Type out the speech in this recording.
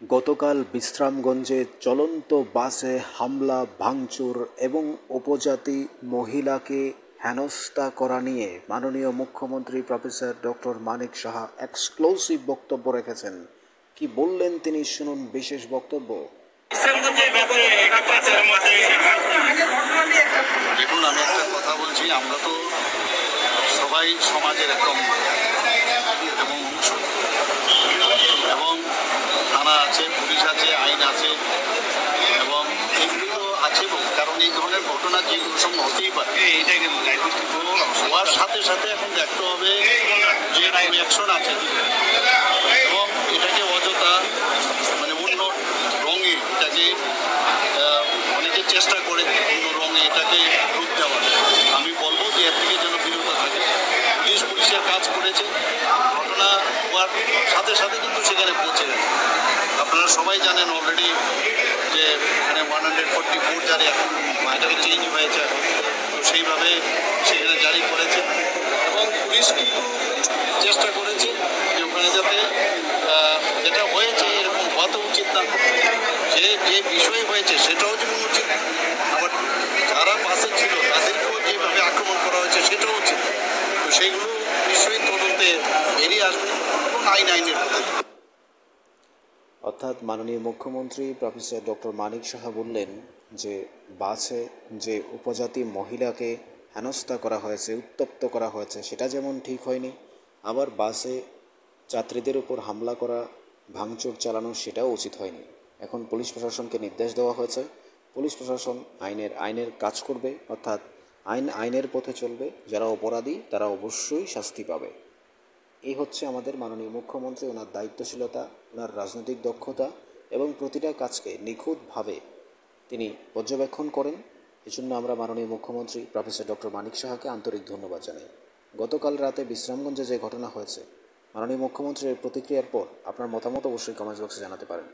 গতকাল বিশ্রামগঞ্জে চলন্ত বাসে হামলা, ভাঙচুর এবং উপজাতি মহিলাকে হেনস্থা করা নিয়ে মাননীয় মুখ্যমন্ত্রী professor doctor Manik Saha exclusive বক্তব্য রেখেছেন। কি বললেন তিনি, শুনুন বিশেষ বক্তব্য। দেখুন, আমি একটা কথা বলছি, আমরা তো সবাই সমাজের একটা অংশ এবং থানা আছে, পুলিশ আছে, আইন আছে এবং এগুলো তো আছে, কারণ এই ধরনের ঘটনা যেগুলো সব হতেই পারে। হওয়ার সাথে সাথে এখন দেখতে হবে যে অ্যাকশন আছে এবং এটাকে অযথা অন্য রঙে এটাকে অনেকে চেষ্টা করে অন্য রঙে এটাকে রূপ দেওয়ার। আমি বলবো যে এর থেকে যেন বিরত থাকে। পুলিশের কাজ করেছে, ঘটনা হওয়ার সাথে সাথে কিন্তু সেখানে পৌঁছে গেছে। আপনারা সবাই জানেন অলরেডি যে এখানে 144 জারি এখন এটাকে চেঞ্জ হয়েছে, তো সেইভাবে সেখানে জারি করেছে এবং পুলিশ কিন্তু চেষ্টা করেছে যে ওখানে যাতে যেটা হয়েছে এরকম হওয়া তো উচিত না, যে বিষয় হয়েছে সেটাও যেমন উচিত, আবার যারা পাশে ছিল তাদেরকেও যেভাবে আক্রমণ করা হয়েছে সেটাও উচিত। তো সেইগুলো নিশ্চয়ই তদন্তে বেরিয়ে আসবে এবং আইনের পদ্ধতি। অর্থাৎ মাননীয় মুখ্যমন্ত্রী প্রফেসর ডক্টর মানিক সাহা বললেন যে বাসে যে উপজাতি মহিলাকে হেনস্থা করা হয়েছে, উত্তপ্ত করা হয়েছে, সেটা যেমন ঠিক হয়নি, আবার বাসে যাত্রীদের উপর হামলা করা, ভাঙচুর চালানো, সেটাও উচিত হয়নি। এখন পুলিশ প্রশাসনকে নির্দেশ দেওয়া হয়েছে, পুলিশ প্রশাসন আইনের কাজ করবে, অর্থাৎ আইনের পথে চলবে। যারা অপরাধী তারা অবশ্যই শাস্তি পাবে। এই হচ্ছে আমাদের মাননীয় মুখ্যমন্ত্রী, ওনার দায়িত্বশীলতা, ওনার রাজনৈতিক দক্ষতা এবং প্রতিটা কাজকে নিখুঁতভাবে তিনি পর্যবেক্ষণ করেন। এজন্য আমরা মাননীয় মুখ্যমন্ত্রী প্রফেসর ডক্টর মানিক সাহাকে আন্তরিক ধন্যবাদ জানাই। গতকাল রাতে বিশ্রামগঞ্জে যে ঘটনা হয়েছে, মাননীয় মুখ্যমন্ত্রীর প্রতিক্রিয়ার পর আপনার মতামত অবশ্যই কমেন্ট বক্সে জানাতে পারেন।